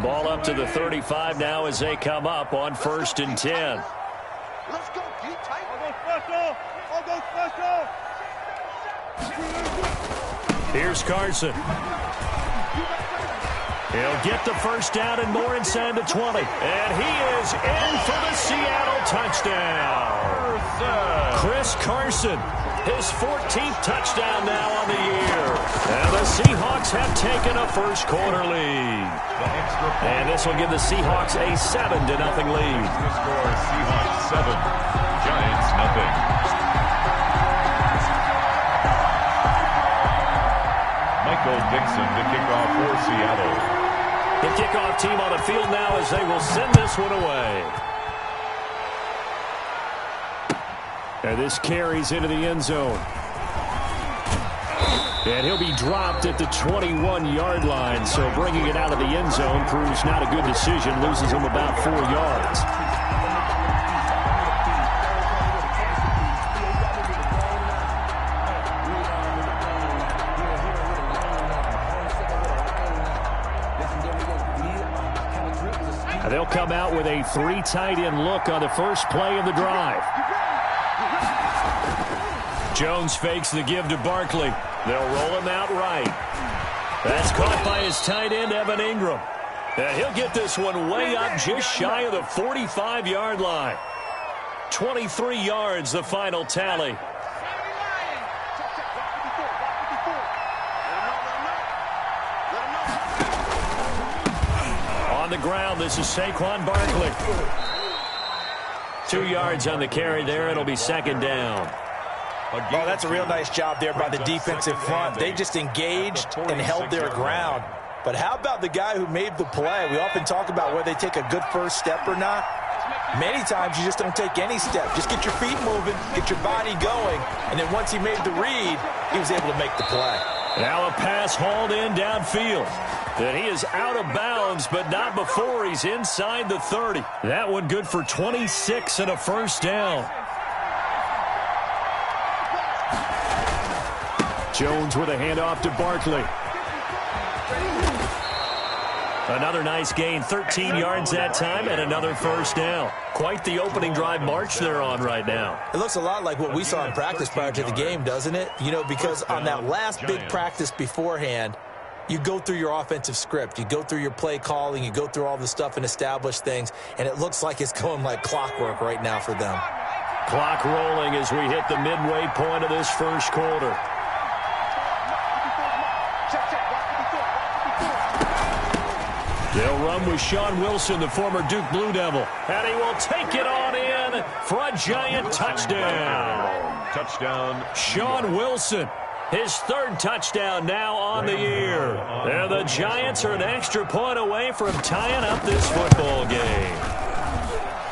Ball up to the 35 now as they come up on 1st and 10. Let's go, keep tight. Here's Carson. He'll get the first down and more inside the 20. And he is in for the Seattle touchdown. Chris Carson, his 14th touchdown now on the year. And the Seahawks have taken a first quarter lead. And this will give the Seahawks a 7-0 lead. Score Seahawks 7, Giants nothing. Michael Dixon to kick off for Seattle. The kickoff team on the field now as they will send this one away. And this carries into the end zone. And he'll be dropped at the 21-yard line. So bringing it out of the end zone proves not a good decision. Loses him about 4 yards. They'll come out with a 3 tight end look on the first play of the drive. Jones fakes the give to Barkley. They'll roll him out right. That's caught by his tight end, Evan Ingram. And he'll get this one way up just shy of the 45-yard line. 23 yards, the final tally. On the ground, this is Saquon Barkley. 2 yards on the carry there. It'll be 2nd down. Oh, that's a real nice job there by the defensive front. They just engaged and held their ground. But how about the guy who made the play? We often talk about whether they take a good first step or not. Many times you just don't take any step. Just get your feet moving, get your body going, and then once he made the read, he was able to make the play. Now a pass hauled in downfield. And he is out of bounds, but not before he's inside the 30. That one good for 26 and a first down. Jones with a handoff to Barkley. Another nice gain, 13 yards that time, and another first down. Quite the opening drive march they're on right now. It looks a lot like what we saw in practice prior to the game, doesn't it? You know, because on that last big practice beforehand, you go through your offensive script. You go through your play calling. You go through all the stuff and establish things, and it looks like it's going like clockwork right now for them. Clock rolling as we hit the midway point of this first quarter. They'll run with Sean Wilson, the former Duke Blue Devil. And he will take it on in for a giant touchdown. Touchdown. Sean Wilson, his 3rd touchdown now on the year. And the Giants are an extra point away from tying up this football game.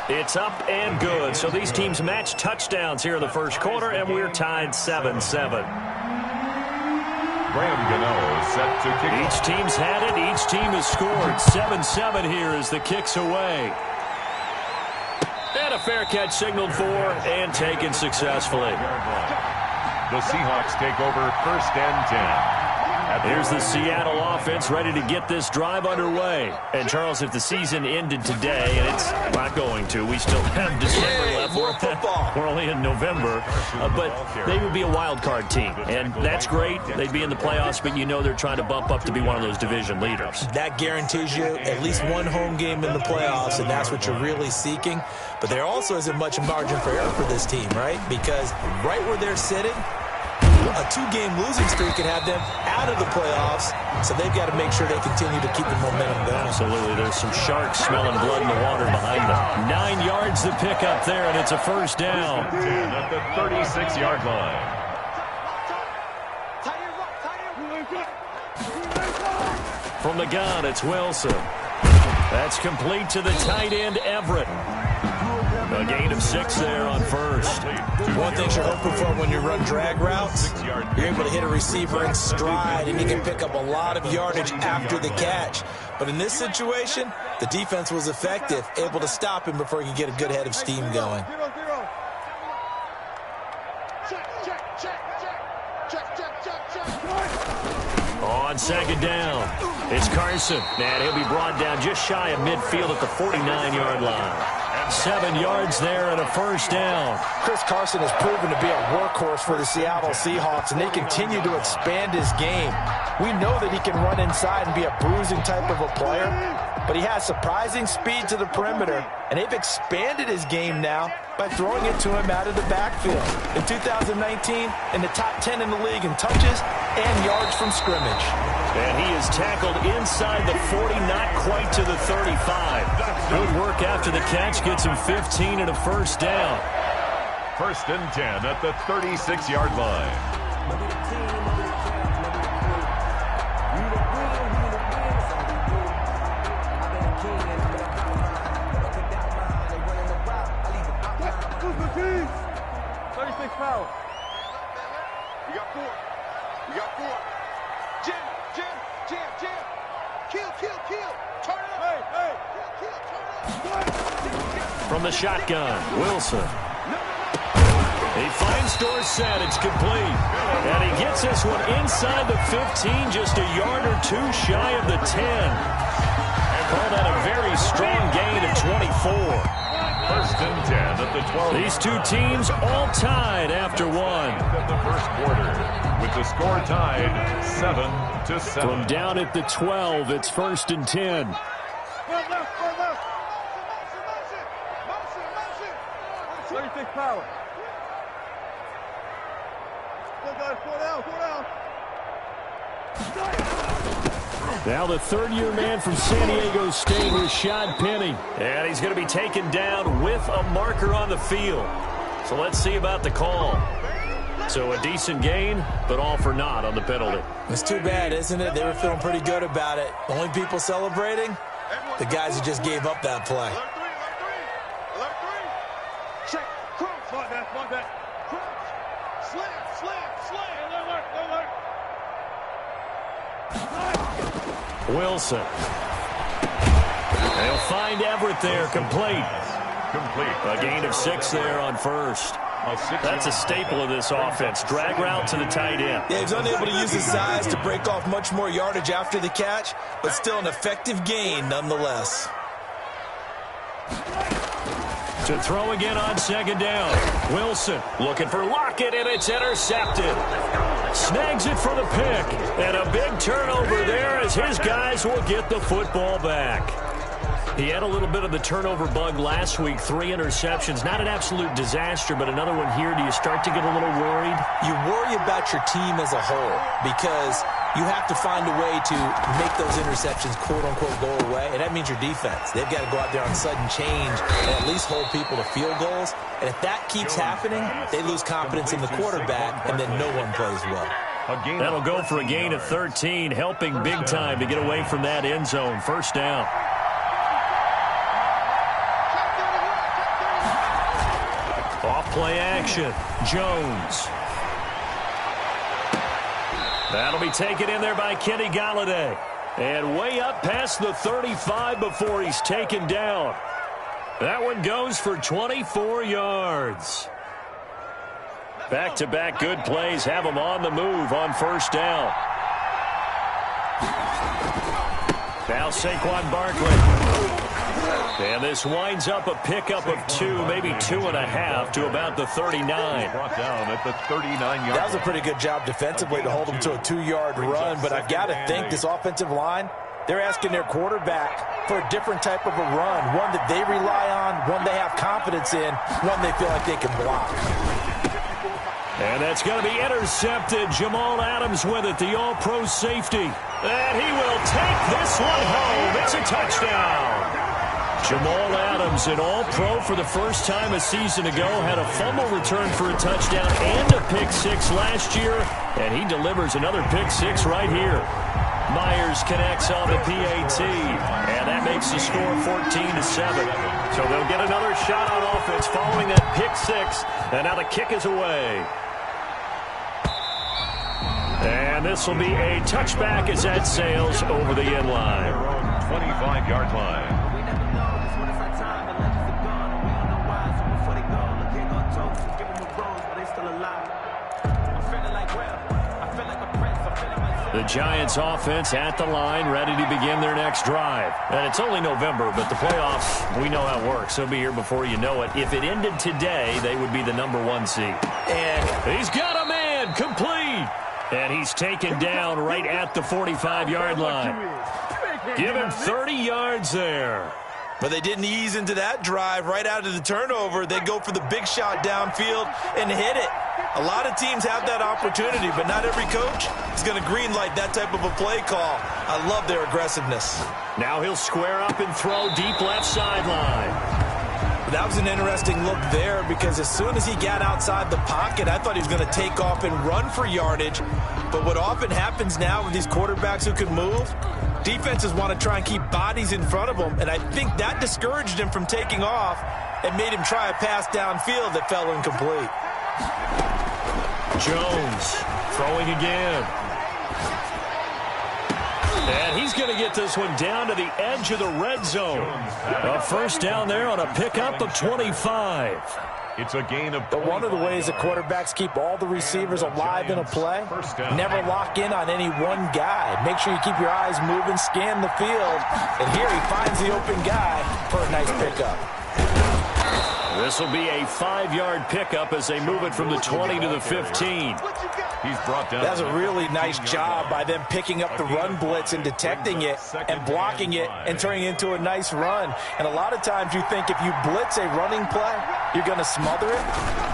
It's up and good. So these teams match touchdowns here in the first quarter, and we're tied 7-7. Graham Gano set to kick. Each team's had it. Each team has scored. 7-7 here as the kick's away. And a fair catch signaled for and taken successfully. The Seahawks take over 1st and 10. Here's the Seattle offense ready to get this drive underway. And, Charles, if the season ended today, and it's not going to, we still have December left. More football. We're only in November. But they would be a wild card team. And that's great. They'd be in the playoffs, but you know they're trying to bump up to be one of those division leaders. That guarantees you at least one home game in the playoffs, and that's what you're really seeking. But there also isn't much margin for error for this team, right? Because right where they're sitting, a 2-game losing streak could have them out of the playoffs, so they've got to make sure they continue to keep the momentum going. Absolutely. There's some sharks smelling blood in the water behind them. 9 yards to pick up there, and it's a first down. At the 36-yard line. From the gun, it's Wilson. That's complete to the tight end, Everett. A gain of 6 there on first. One thing you're hoping for when you run drag routes, you're able to hit a receiver in stride, and you can pick up a lot of yardage after the catch. But in this situation, the defense was effective, able to stop him before he could get a good head of steam going. On 2nd down. It's Carson, and he'll be brought down just shy of midfield at the 49-yard line. 7 yards there and a first down. Chris Carson has proven to be a workhorse for the Seattle Seahawks, and they continue to expand his game. We know that he can run inside and be a bruising type of a player, but he has surprising speed to the perimeter, and they've expanded his game now by throwing it to him out of the backfield. In 2019, in the top 10 in the league in touches and yards from scrimmage. And he is tackled inside the 40, not quite to the 35. Good work after the catch, gets him 15 and a first down. 1st and 10 at the 36-yard line. Power. You got 4. You got 4. Jam. Kill. Turn it up. Hey. Kill, turn it up. From the shotgun, Wilson. He finds Dorsett. It's complete. And he gets this one inside the 15, just a yard or 2 shy of the 10. Call that a very strong gain of 24. 1st and 10 at the 12. These two teams all tied after 1. At the first quarter, with the score tied 7-7. From down at the 12, it's 1st and 10. Motion. 36 power. Four down. Now the third-year man from San Diego State, Rashad Penny. And he's going to be taken down with a marker on the field. So let's see about the call. So a decent gain, but all for naught on the penalty. It's too bad, isn't it? They were feeling pretty good about it. The only people celebrating, the guys who just gave up that play. Alert 3. Check. Crunch. Like that. Crunch. Slam. Alert. Wilson. They'll find Everett there, complete. A gain of 6 there on first. That's a staple of this offense. Drag route to the tight end. Yeah, he's unable to use his size to break off much more yardage after the catch, but still an effective gain nonetheless. To throw again on 2nd down. Wilson looking for Lockett, and it's intercepted. Snags it for the pick. And a big turnover there as his guys will get the football back. He had a little bit of the turnover bug last week. 3 interceptions. Not an absolute disaster, but another one here. Do you start to get a little worried? You worry about your team as a whole because you have to find a way to make those interceptions, quote-unquote, go away, and that means your defense. They've got to go out there on sudden change and at least hold people to field goals. And if that keeps happening, they lose confidence in the quarterback, and then no one plays well. That'll go for a gain of 13, helping big time to get away from that end zone. First down. Off-play action. Jones. That'll be taken in there by Kenny Golladay. And way up past the 35 before he's taken down. That one goes for 24 yards. Back-to-back good plays have him on the move on first down. Now Saquon Barkley. And this winds up a pickup of 2, maybe 2.5 to about the 39. Brought down at the 39-yard. That was a pretty good job defensively to hold him to a 2-yard run, but I've got to think this offensive line, they're asking their quarterback for a different type of a run, one that they rely on, one they have confidence in, one they feel like they can block. And that's going to be intercepted. Jamal Adams with it, the all-pro safety. And he will take this one home. It's a touchdown. Jamal Adams, an all-pro for the first time a season ago, had a fumble return for a touchdown and a pick-6 last year, and he delivers another pick-6 right here. Myers connects on the PAT, and that makes the score 14-7. So they'll get another shot on offense following that pick-6, and now the kick is away. And this will be a touchback as that sails over the end line. 25-yard line. The Giants offense at the line, ready to begin their next drive. And it's only November, but the playoffs, we know how it works. They'll be here before you know it. If it ended today, they would be the #1 seed. And he's got a man complete. And he's taken down right at the 45-yard line. Give him 30 yards there. But they didn't ease into that drive right out of the turnover. They go for the big shot downfield and hit it. A lot of teams have that opportunity, but not every coach is going to greenlight that type of a play call. I love their aggressiveness. Now he'll square up and throw deep left sideline. That was an interesting look there because as soon as he got outside the pocket, I thought he was going to take off and run for yardage. But what often happens now with these quarterbacks who can move, defenses want to try and keep bodies in front of them, and I think that discouraged him from taking off and made him try a pass downfield that fell incomplete. Jones throwing again. And he's going to get this one down to the edge of the red zone. A first down there on a pickup of 25. It's a gain of... But one of the ways that quarterbacks keep all the receivers alive in a play, never lock in on any one guy. Make sure you keep your eyes moving, scan the field. And here he finds the open guy for a nice pickup. This will be a 5-yard pickup as they move it from the 20 to the 15. He's brought down. That's a really nice job by them picking up the run blitz and detecting it and blocking it and turning it into a nice run. And a lot of times you think if you blitz a running play, you're going to smother it.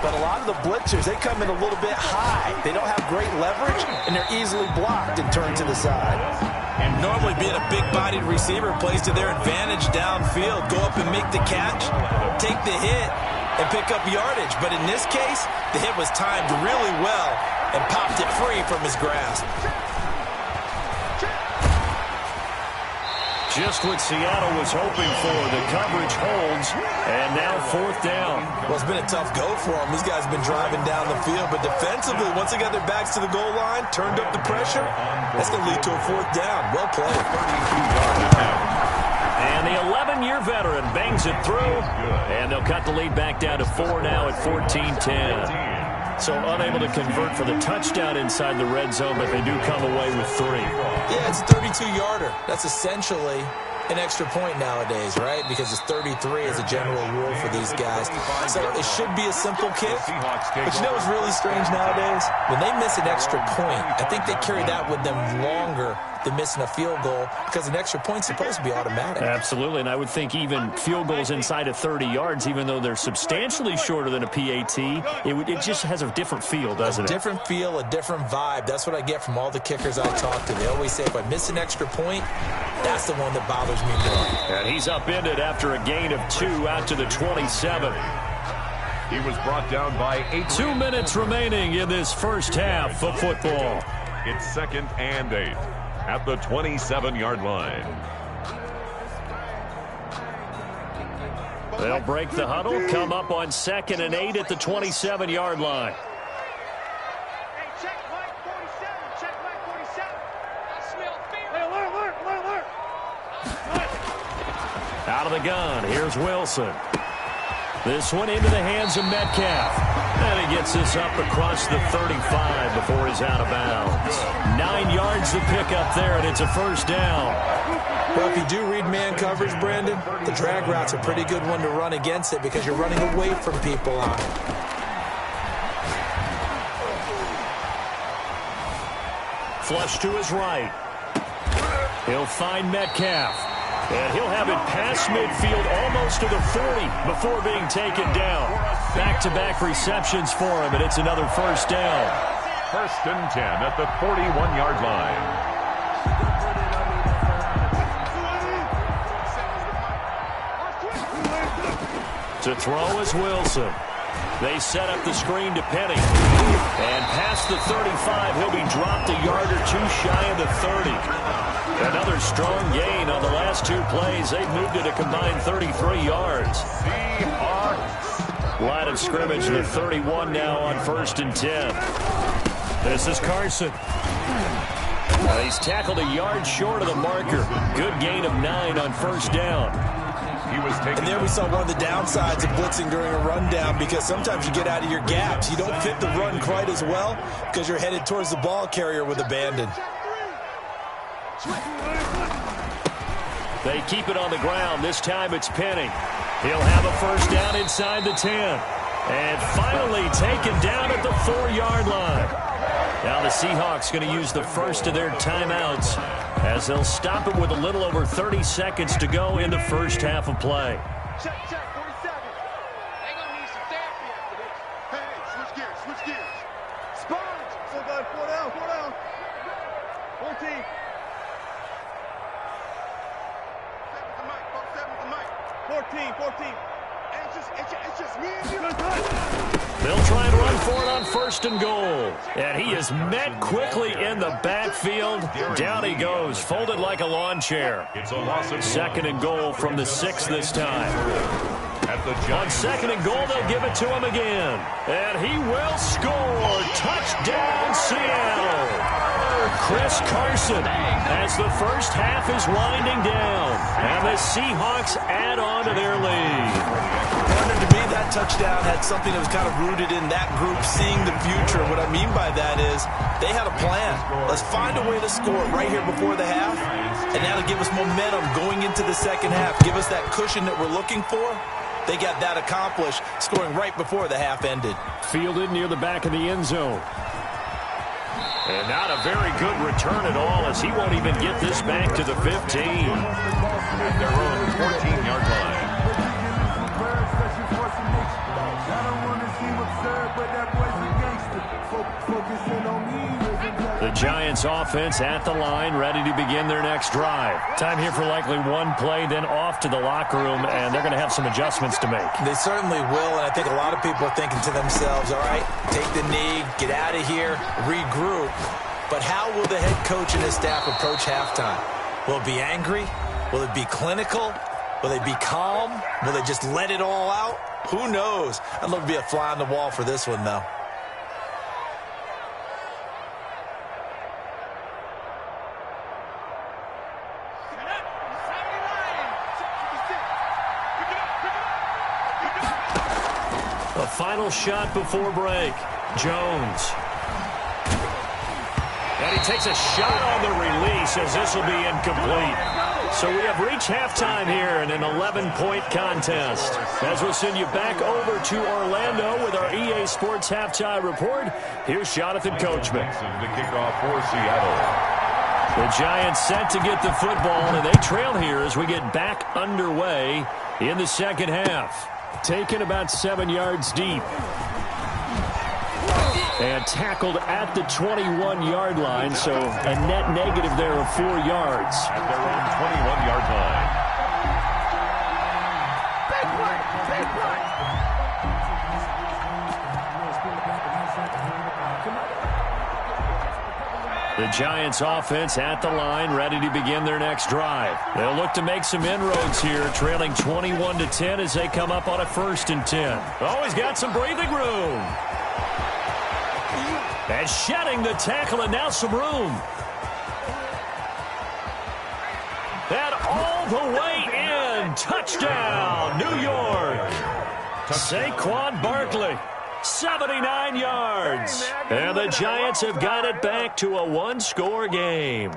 But a lot of the blitzers, they come in a little bit high. They don't have great leverage, and they're easily blocked and turned to the side. And normally being a big-bodied receiver plays to their advantage downfield. Go up and make the catch, take the hit, and pick up yardage. But in this case, the hit was timed really well and popped it free from his grasp. Just what Seattle was hoping for. The coverage holds, and now 4th down. Well, it's been a tough go for them. These guys have been driving down the field, but defensively, once they got their backs to the goal line, turned up the pressure, that's going to lead to a 4th down. Well played. And the 11-year veteran bangs it through, and they'll cut the lead back down to 4 now at 14-10. So unable to convert for the touchdown inside the red zone, but they do come away with 3. Yeah, it's a 32-yarder. That's essentially an extra point nowadays, right? Because it's 33 as a general rule for these guys. So it should be a simple kick. But you know what's really strange nowadays? When they miss an extra point, I think they carry that with them longer than missing a field goal because an extra point's supposed to be automatic. Absolutely, and I would think even field goals inside of 30 yards, even though they're substantially shorter than a PAT, it just has a different feel, doesn't it? A different feel, a different vibe. That's what I get from all the kickers I talk to. They always say if I miss an extra point, that's the one that bothers me more. And he's upended after a gain of 2 out to the 27. He was brought down by 8. 2 minutes remaining in this first half of football. It's 2nd and 8 at the 27-yard line. They'll break the huddle, come up on 2nd and 8 at the 27-yard line. Out of the gun, here's Wilson. This one into the hands of Metcalf. And he gets this up across the 35 before he's out of bounds. 9 yards to pick up there, and it's a first down. Well, if you do read man coverage, Brandon, the drag route's a pretty good one to run against it because you're running away from people on it. Flush to his right. He'll find Metcalf. And he'll have it past midfield almost to the 40 before being taken down. Back-to-back receptions for him, and it's another first down. 1st and 10 at the 41-yard line. To throw is Wilson. They set up the screen to Penny. And past the 35, he'll be dropped a yard or 2 shy of the 30. Another strong gain on the last 2 plays. They've moved it a combined 33 yards. Line of scrimmage to the 31 now on 1st and 10. This is Carson. He's tackled a yard short of the marker. Good gain of 9 on 1st down. And there we saw one of the downsides of blitzing during a rundown because sometimes you get out of your gaps. You don't fit the run quite as well because you're headed towards the ball carrier with abandon. They keep it on the ground. This time it's Penny. He'll have a first down inside the 10. And finally taken down at the 4-yard line. Now the Seahawks going to use the first of their timeouts as they'll stop it with a little over 30 seconds to go in the first half of play. Check, 47. They gonna need some therapy after this. Hey, switch gears. Sponge. Still got 4 down. 14. 14. It's just me and you. They'll try and run for it on first and goal. And he is met quickly in the backfield. Down he goes, folded like a lawn chair. It's a loss of Second and goal from the 6 this time. On second and goal, they'll give it to him again. And he will score. Touchdown, Seattle. Chris Carson as the first half is winding down. And the Seahawks add on to their lead. To me, that touchdown had something that was kind of rooted in that group seeing the future. What I mean by that is they had a plan. Let's find a way to score right here before the half, and that'll give us momentum going into the second half. Give us that cushion that we're looking for. They got that accomplished, scoring right before the half ended. Fielded near the back of the end zone. And not a very good return at all, as he won't even get this back to the 15. At their own 14-yard line. The Giants offense at the line, ready to begin their next drive. Time here for likely one play, then off to the locker room, and they're going to have some adjustments to make. They certainly will, and I think a lot of people are thinking to themselves, all right, take the knee, get out of here, regroup. But how will the head coach and his staff approach halftime? Will it be angry? Will it be clinical? Will they be calm? Will they just let it all out? Who knows? I'd love to be a fly on the wall for this one, though. A final shot before break. Jones. And he takes a shot on the release as this will be incomplete. So we have reached halftime here in an 11-point contest. As we'll send you back over to Orlando with our EA Sports Halftime Report, here's Jonathan Coachman. The kickoff for Seattle. The Giants set to get the football, and they trail here as we get back underway in the second half. Taken about 7 yards deep. And tackled at the 21-yard line, so a net negative there of 4 yards. At their own 21-yard line. The Giants offense at the line, ready to begin their next drive. They'll look to make some inroads here, trailing 21-10 as they come up on a 1st and 10. Always got some breathing room. And shedding the tackle, and now some room. And all the way in. Touchdown, New York. Saquon Barkley, 79 yards. And the Giants have got it back to a one-score game.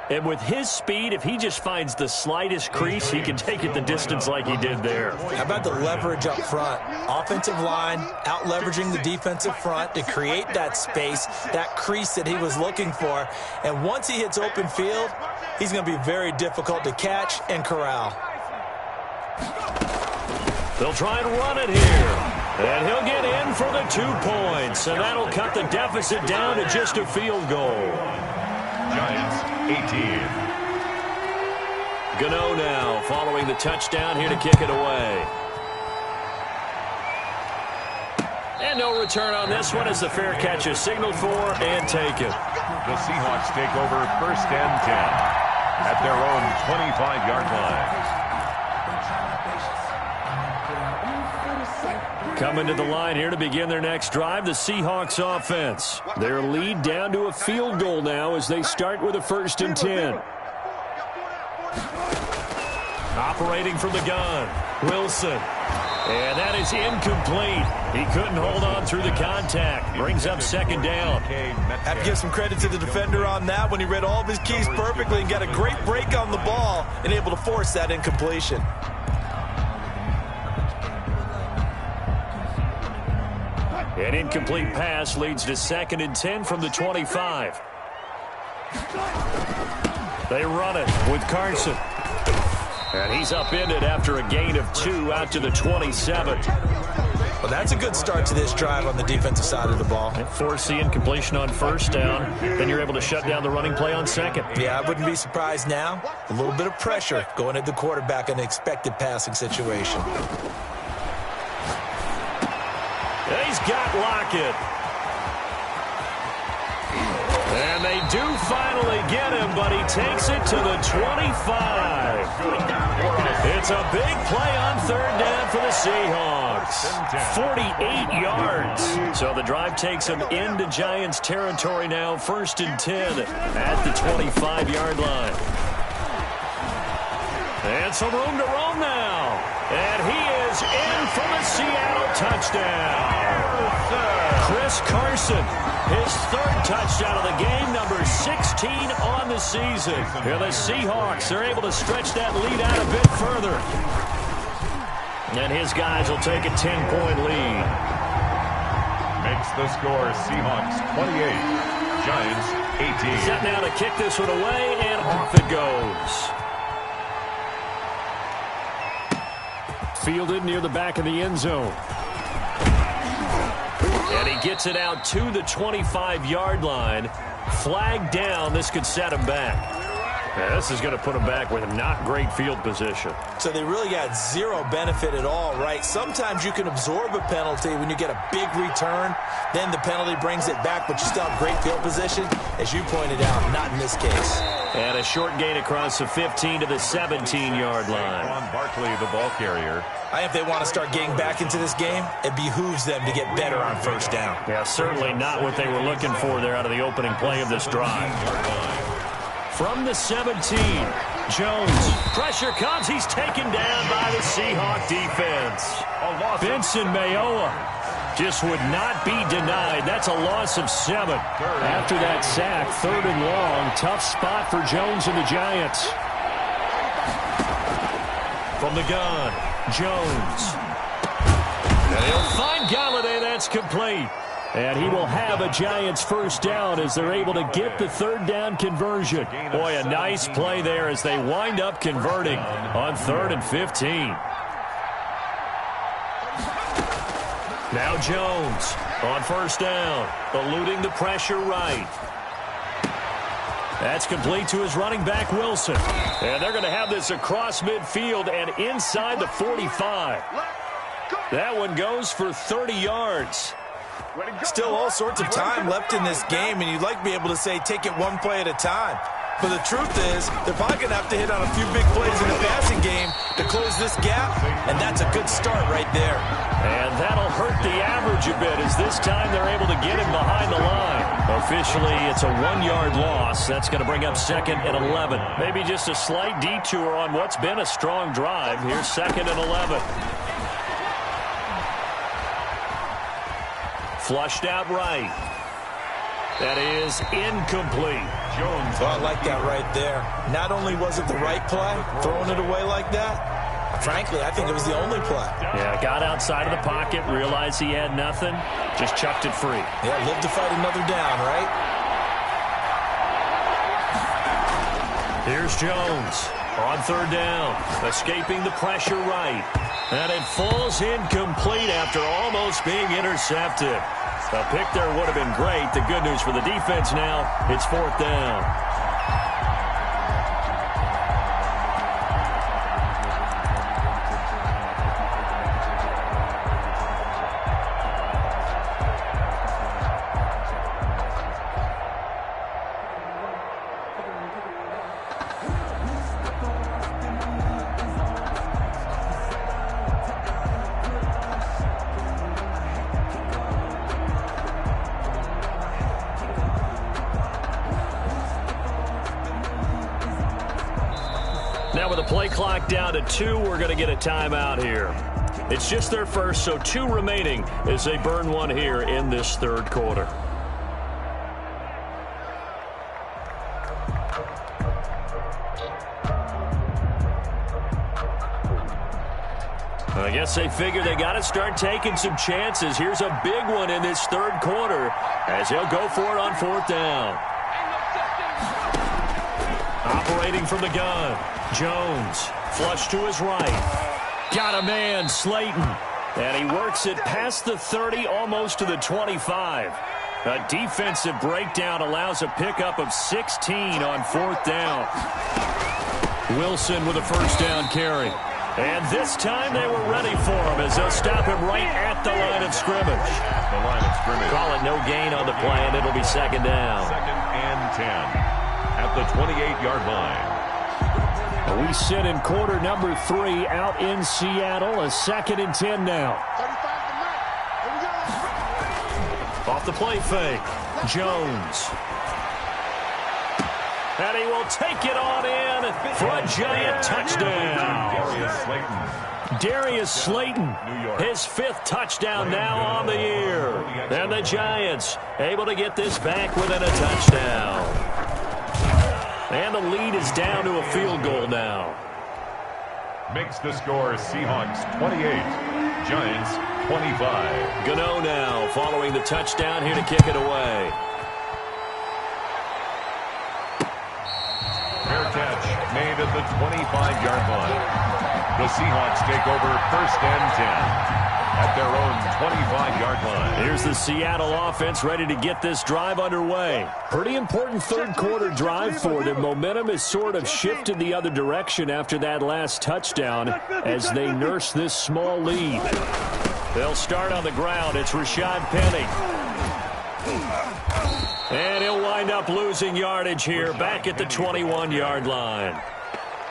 And with his speed, if he just finds the slightest crease, he can take it the distance like he did there. How about the leverage up front? Offensive line out-leveraging the defensive front to create that space, that crease that he was looking for. And once he hits open field, he's going to be very difficult to catch and corral. They'll try and run it here. And he'll get in for the 2 points. And that'll cut the deficit down to just a field goal. Giants 18. Gano now following the touchdown here to kick it away. And no return on this one as the fair catch is signaled for and taken. The Seahawks take over 1st and 10 at their own 25-yard line. Coming to the line here to begin their next drive, the Seahawks offense. Their lead down to a field goal now as they start with a 1st and 10. Operating from the gun, Wilson. And that is incomplete. He couldn't hold on through the contact. Brings up second down. Have to give some credit to the defender on that when he read all of his keys perfectly and got a great break on the ball and able to force that incompletion. An incomplete pass leads to 2nd and 10 from the 25. They run it with Carson. And he's upended after a gain of 2 out to the 27. Well, that's a good start to this drive on the defensive side of the ball. Force the incompletion on first down. Then you're able to shut down the running play on second. Yeah, I wouldn't be surprised now. A little bit of pressure going at the quarterback in an expected passing situation. He's got Lockett. And they do finally get him, but he takes it to the 25. It's a big play on 3rd down for the Seahawks. 48 yards. So the drive takes them into Giants territory now. 1st and 10 at the 25-yard line. And some room to roam now. And he is in for the Seattle touchdown. Chris Carson, his 3rd touchdown of the game, number 16 on the season. Here the Seahawks are able to stretch that lead out a bit further. And his guys will take a 10-point lead. Makes the score Seahawks 28, Giants 18. Set now to kick this one away, and off it goes. Fielded near the back of the end zone. And he gets it out to the 25-yard line. Flag down. This could set him back. Yeah, this is going to put him back with not great field position. So they really got zero benefit at all, right? Sometimes you can absorb a penalty when you get a big return. Then the penalty brings it back, but you still have great field position. As you pointed out, not in this case. And a short gain across the 15 to the 17-yard line. Barkley, the ball carrier. If they want to start getting back into this game, it behooves them to get better on first down. Yeah, certainly not what they were looking for there out of the opening play of this drive. From the 17, Jones. Pressure comes. He's taken down by the Seahawk defense. Benson Mayowa just would not be denied. That's a loss of 7. After that sack, 3rd and long. Tough spot for Jones and the Giants. From the gun, Jones. And he'll find Galladay. That's complete. And he will have a Giants first down as they're able to get the 3rd down conversion. Boy, a nice play there as they wind up converting on 3rd and 15. Now Jones on first down, eluding the pressure right. That's complete to his running back, Wilson. And they're going to have this across midfield and inside the 45. That one goes for 30 yards. Still all sorts of time left in this game, and you'd like to be able to say take it one play at a time. But the truth is, they're probably going to have to hit on a few big plays in the passing game to close this gap, and that's a good start right there. And that'll hurt the average a bit as this time they're able to get him behind the line. Officially, it's a 1-yard loss. That's going to bring up 2nd and 11. Maybe just a slight detour on what's been a strong drive. Here's 2nd and 11. Flushed out right. That is incomplete. Jones. Well, I like that right there. Not only was it the right play, throwing it away like that, frankly, I think it was the only play. Yeah, got outside of the pocket, realized he had nothing, just chucked it free. Yeah, live to fight another down, right? Here's Jones on 3rd down, escaping the pressure right. And it falls incomplete after almost being intercepted. A pick there would have been great. The good news for the defense now, it's 4th down. Now with the play clock down to 2, we're going to get a timeout here. It's just their first, so 2 remaining as they burn one here in this third quarter. I guess they figure they got to start taking some chances. Here's a big one in this third quarter as he'll go for it on 4th down. Operating from the gun, Jones, flush to his right. Got a man, Slayton. And he works it past the 30, almost to the 25. A defensive breakdown allows a pickup of 16 on 4th down. Wilson with a first down carry. And this time they were ready for him as they'll stop him right at the line of scrimmage. Call it no gain on the play, and it'll be 2nd down. 2nd and 10 at the 28-yard line. We sit in quarter number 3 out in Seattle. A 2nd and 10 now. Off the play fake. Jones. And he will take it on in for a giant touchdown. Darius Slayton, his 5th touchdown now on the year. And the Giants able to get this back within a touchdown. And the lead is down to a field goal now. Makes the score Seahawks 28, Giants 25. Gano now following the touchdown here to kick it away. Fair catch made at the 25-yard line. The Seahawks take over 1st and 10 at their own 25-yard line. Here's the Seattle offense ready to get this drive underway. Pretty important third quarter drive for them. Momentum has sort of shifted the other direction after that last touchdown as they nurse this small lead. They'll start on the ground. It's Rashad Penny. And he'll wind up losing yardage here back at the 21-yard line.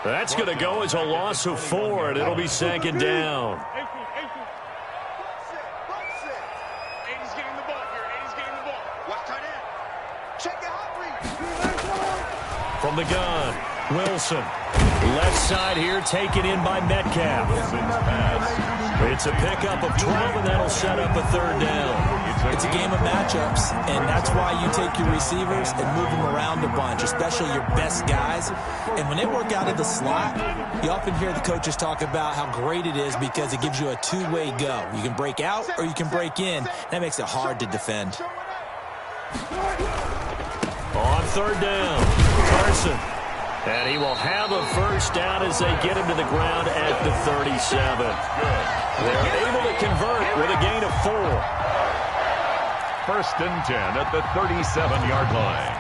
That's going to go as a loss of 4, and it'll be 2nd down. From the gun, Wilson. Left side here taken in by Metcalf. It's a pickup of 12, and that'll set up a 3rd down. It's a game of matchups, and that's why you take your receivers and move them around a bunch, especially your best guys. And when they work out in the slot, you often hear the coaches talk about how great it is because it gives you a 2-way go. You can break out or you can break in. That makes it hard to defend. On 3rd down, Carson. And he will have a first down as they get him to the ground at the 37. They're able to convert with a gain of 4. 1st and 10 at the 37-yard line.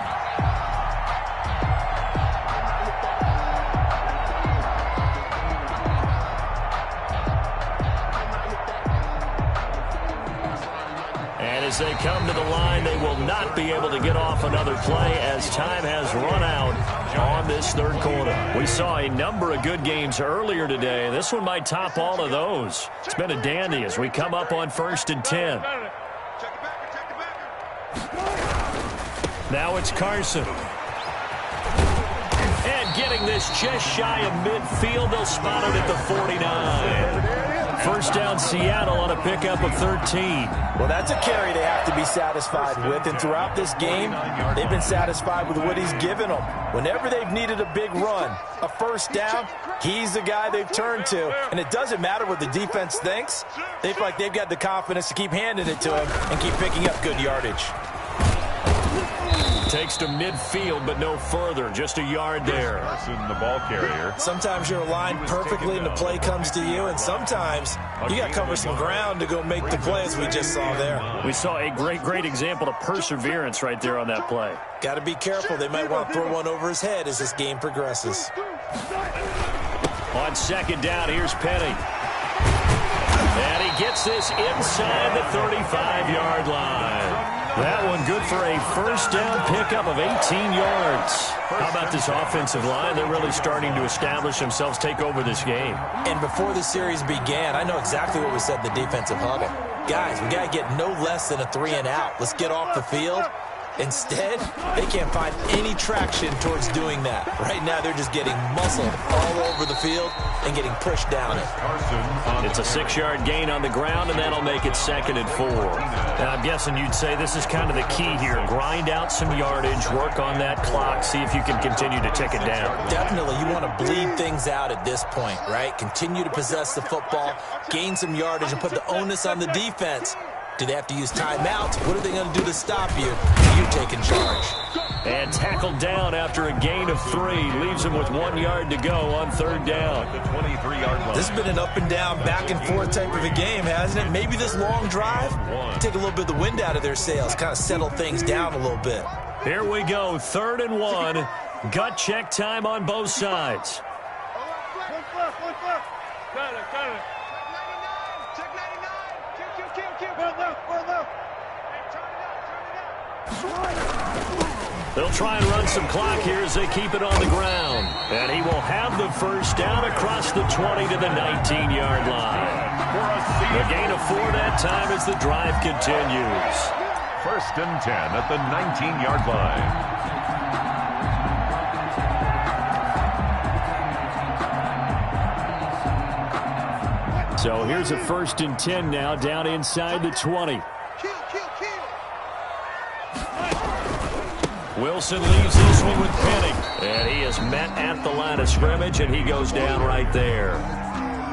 And as they come to the line, they will not be able to get off another play as time has run out on this third quarter. We saw a number of good games earlier today. This one might top all of those. It's been a dandy as we come up on 1st and 10. Now it's Carson. And getting this just shy of midfield. They'll spot it at the 49. First down Seattle on a pickup of 13. Well, that's a carry they have to be satisfied with. And throughout this game, they've been satisfied with what he's given them. Whenever they've needed a big run, a first down, he's the guy they've turned to. And it doesn't matter what the defense thinks. They feel like they've got the confidence to keep handing it to him and keep picking up good yardage. Takes to midfield, but no further. Just a yard there. The ball carrier. Sometimes you're aligned perfectly and the play comes to you, and sometimes you got to cover some ground to go make the play, as we just saw there. We saw a great example of perseverance right there on that play. Got to be careful. They might want to throw one over his head as this game progresses. On 2nd down, here's Penny. And he gets this inside the 35-yard line. That one good for a first down pickup of 18 yards. How about this offensive line? They're really starting to establish themselves, take over this game. And before the series began, I know exactly what we said in the defensive huddle. Guys, we got to get no less than a 3 and out. Let's get off the field Instead, they can't find any traction towards doing that. Right now, they're just getting muscled all over the field and getting pushed down it. It's a 6-yard gain on the ground, and that'll make it 2nd and 4. Now, I'm guessing you'd say this is kind of the key here. Grind out some yardage, work on that clock, see if you can continue to tick it down. Definitely, you want to bleed things out at this point, right? Continue to possess the football, gain some yardage, and put the onus on the defense. Do they have to use timeouts? What are they going to do to stop you? You taking charge. And tackled down after a gain of 3. Leaves him with 1 yard to go on 3rd down. The 23-yard line. This has been an up and down, back and forth type of a game, hasn't it? Maybe this long drive, take a little bit of the wind out of their sails, kind of settle things down a little bit. Here we go, 3rd and 1. Gut check time on both sides. They'll try and run some clock here as they keep it on the ground. And he will have the first down across the 20 to the 19-yard line. The gain of 4 that time as the drive continues. 1st and 10 at the 19-yard line. So here's a 1st and 10 now down inside the 20. Wilson leaves this one with Penning. And he is met at the line of scrimmage, and he goes down right there.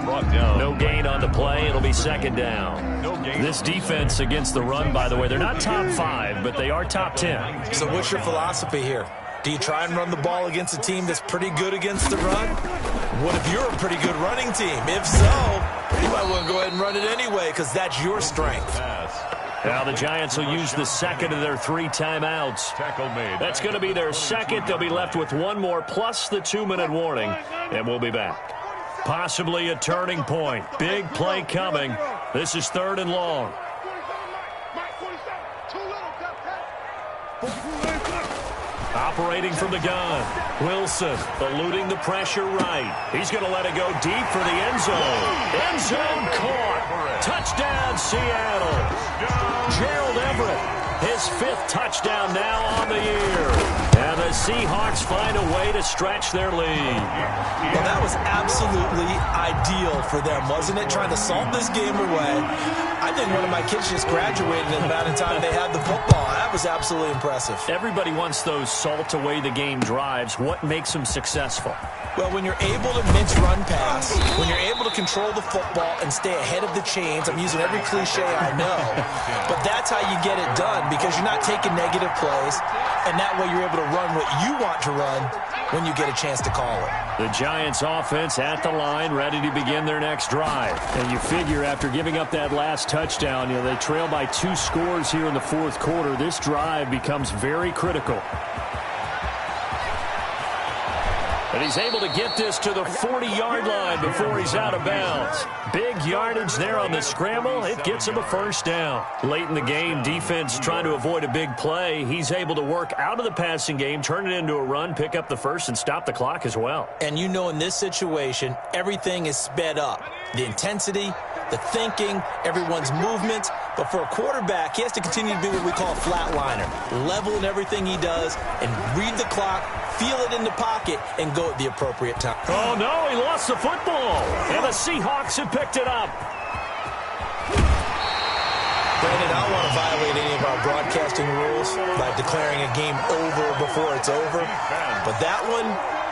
Brought down. No gain on the play. It'll be 2nd down. No gain. This defense against the run, by the way, they're not top 5, but they are top 10. So what's your philosophy here? Do you try and run the ball against a team that's pretty good against the run? What if you're a pretty good running team? If so, you might want to go ahead and run it anyway because that's your strength. Now the Giants will use the 2nd of their 3 timeouts. Tackle made. That's going to be their 2nd. They'll be left with 1 more plus the 2-minute warning, and we'll be back. Possibly a turning point. Big play coming. This is 3rd and long. Operating from the gun. Wilson eluding the pressure right. He's going to let it go deep for the end zone. End zone caught. Touchdown, Seattle. Gerald Everett, his 5th touchdown now on the year. And the Seahawks find a way to stretch their lead. Well, that was absolutely ideal for them, wasn't it? Trying to salt this game away. I think one of my kids just graduated in the amount of time they had the football. That was absolutely impressive. Everybody wants those salt away the game drives. What makes them successful? Well, when you're able to mix run pass, when you're able to control the football and stay ahead of the chains, I'm using every cliche I know, but that's how you get it done because you're not taking negative plays, and that way you're able to run what you want to run when you get a chance to call it. The Giants offense at the line, ready to begin their next drive. And you figure after giving up that last touchdown, they trail by 2 scores here in the 4th quarter. This drive becomes very critical. And he's able to get this to the 40-yard line before he's out of bounds. Big yardage there on the scramble. It gets him a first down. Late in the game, defense trying to avoid a big play. He's able to work out of the passing game, turn it into a run, pick up the first, and stop the clock as well. And you know in this situation, everything is sped up. The intensity, the thinking, everyone's movement. But for a quarterback, he has to continue to be what we call a flatliner. Level in everything he does and read the clock, feel it in the pocket, and go at the appropriate time. Oh, no, he lost the football. And the Seahawks have picked it up. Brandon, I don't want to violate any of our broadcasting rules by declaring a game over before it's over. But that one,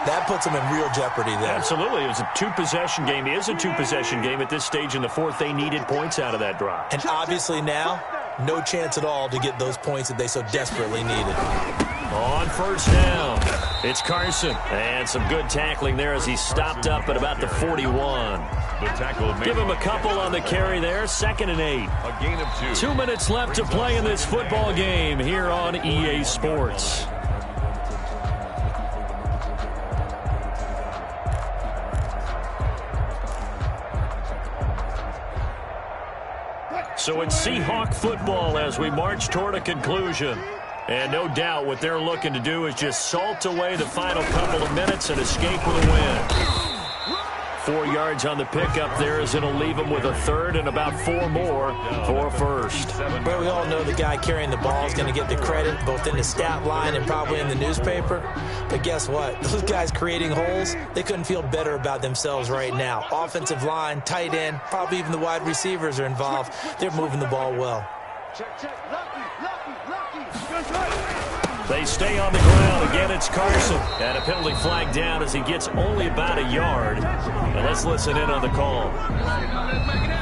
that puts them in real jeopardy there. Absolutely. It was a 2-possession game. It is a 2-possession game at this stage in the 4th. They needed points out of that drive. And obviously now, no chance at all to get those points that they so desperately needed. On first down, it's Carson. And some good tackling there as he stopped up at about the 41. The tackle made. Give him a couple on the carry there. 2nd and 8. A gain of 2. 2 minutes left to play in this football game here on EA Sports. So it's Seahawk football as we march toward a conclusion. And no doubt what they're looking to do is just salt away the final couple of minutes and escape with a win. 4 yards on the pickup there, as it'll leave them with a third and about 4 more for first. Well, we all know the guy carrying the ball is going to get the credit, both in the stat line and probably in the newspaper. But guess what? Those guys creating holes, they couldn't feel better about themselves right now. Offensive line, tight end, probably even the wide receivers are involved. They're moving the ball well. They stay on the ground. Again, it's Carson. And a penalty flag down as he gets only about a yard. And let's listen in on the call.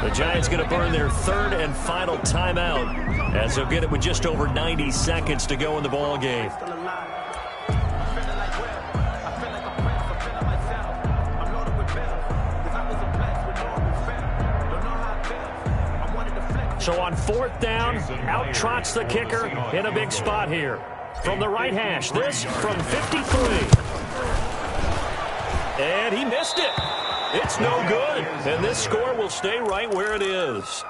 The Giants going to burn their third and final timeout, as they'll get it with just over 90 seconds to go in the ball game. So on 4th down, out trots the kicker in a big spot here. From the right hash, this from 53. And he missed it. It's no good. And this score will stay right where it is.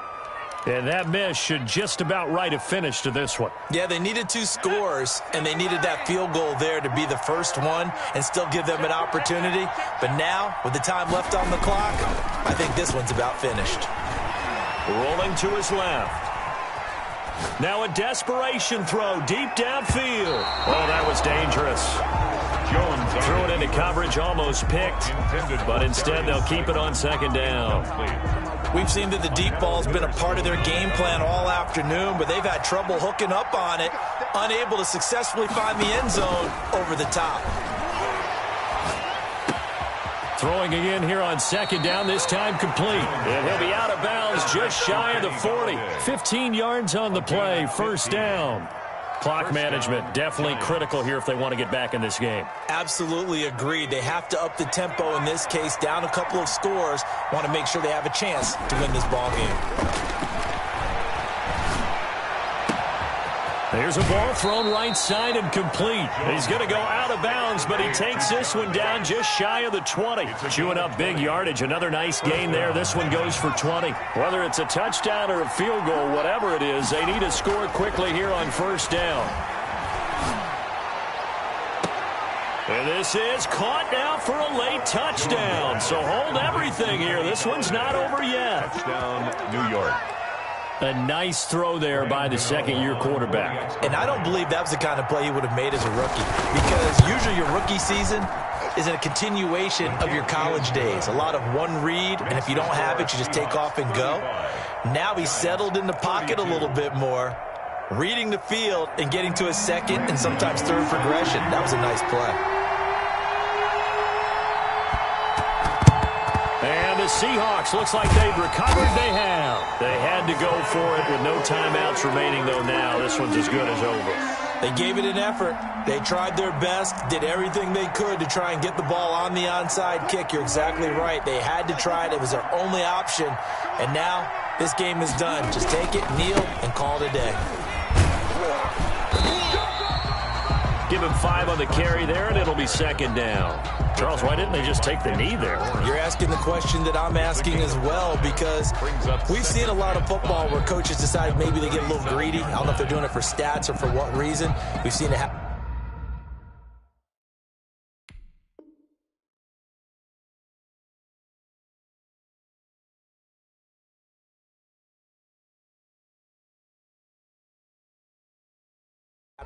And that miss should just about right a finish to this one. Yeah, they needed 2 scores, and they needed that field goal there to be the first one and still give them an opportunity. But now, with the time left on the clock, I think this one's about finished. Rolling to his left. Now a desperation throw deep downfield. Oh, that was dangerous. Jones threw it into coverage, almost picked, but instead they'll keep it on 2nd down. We've seen that the deep ball's been a part of their game plan all afternoon, but they've had trouble hooking up on it, unable to successfully find the end zone over the top. Throwing again here on 2nd down, this time complete. And he'll be out of bounds just shy of the 40. 15 yards on the play, 1st down. Clock management definitely critical here if they want to get back in this game. Absolutely agreed. They have to up the tempo in this case, down a couple of scores. Want to make sure they have a chance to win this ball game. There's a ball thrown right side and complete. He's going to go out of bounds, but he takes this one down just shy of the 20. Chewing up big yardage. Another nice gain there. This one goes for 20. Whether it's a touchdown or a field goal, whatever it is, they need to score quickly here on 1st down. And this is caught now for a late touchdown. So hold everything here. This one's not over yet. Touchdown, New York. A nice throw there by the 2nd-year quarterback. And I don't believe that was the kind of play he would have made as a rookie, because usually your rookie season is a continuation of your college days. A lot of one read, and if you don't have it, you just take off and go. Now he's settled in the pocket a little bit more, reading the field and getting to his 2nd and sometimes 3rd progression. That was a nice play. And the Seahawks, looks like they've recovered. They have. They had to go for it with no timeouts remaining, though. Now this one's as good as over. They gave it an effort. They tried their best, did everything they could to try and get the ball on the onside kick. You're exactly right. They had to try it. It was their only option. And now this game is done. Just take it, kneel, and call it a day. Give him 5 on the carry there, and it'll be 2nd down. Charles, why didn't they just take the knee there? You're asking the question that I'm asking as well, because we've seen a lot of football where coaches decide maybe they get a little greedy. I don't know if they're doing it for stats or for what reason. We've seen it happen.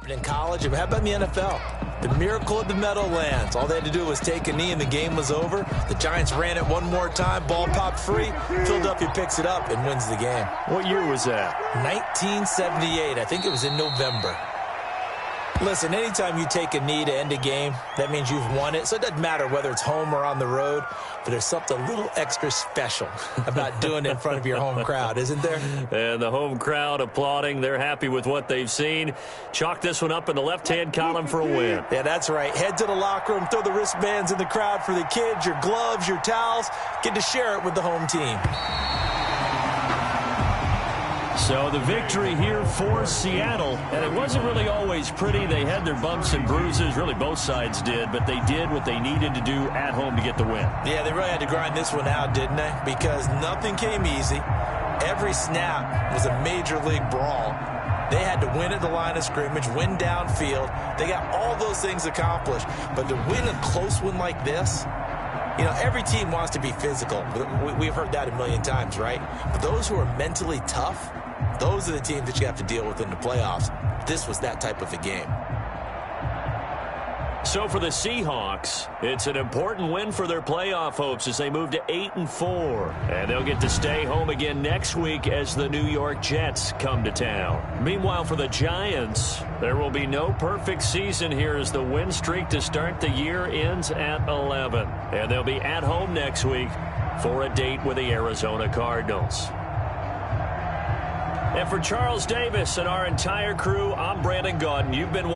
In college, and how about in the NFL? The miracle of the Meadowlands. All they had to do was take a knee and the game was over. The Giants ran it one more time. Ball popped free. Philadelphia picks it up and wins the game. What year was that? 1978. I think it was in November. Listen, anytime you take a knee to end a game, that means you've won it. So it doesn't matter whether it's home or on the road, but there's something a little extra special about doing it in front of your home crowd, isn't there? And the home crowd applauding. They're happy with what they've seen. Chalk this one up in the left-hand column for a win. Yeah, that's right. Head to the locker room, throw the wristbands in the crowd for the kids, your gloves, your towels. Get to share it with the home team. So the victory here for Seattle, and it wasn't really always pretty. They had their bumps and bruises, really both sides did, but they did what they needed to do at home to get the win. Yeah, they really had to grind this one out, didn't they? Because nothing came easy. Every snap was a major league brawl. They had to win at the line of scrimmage, win downfield. They got all those things accomplished. But to win a close one like this, You know, every team wants to be physical. We've heard that a million times, right? But those who are mentally tough, those are the teams that you have to deal with in the playoffs. This was that type of a game. So for the Seahawks, it's an important win for their playoff hopes as they move to 8-4. And they'll get to stay home again next week as the New York Jets come to town. Meanwhile, for the Giants, there will be no perfect season here as the win streak to start the year ends at 11. And they'll be at home next week for a date with the Arizona Cardinals. And for Charles Davis and our entire crew, I'm Brandon Gaudin. You've been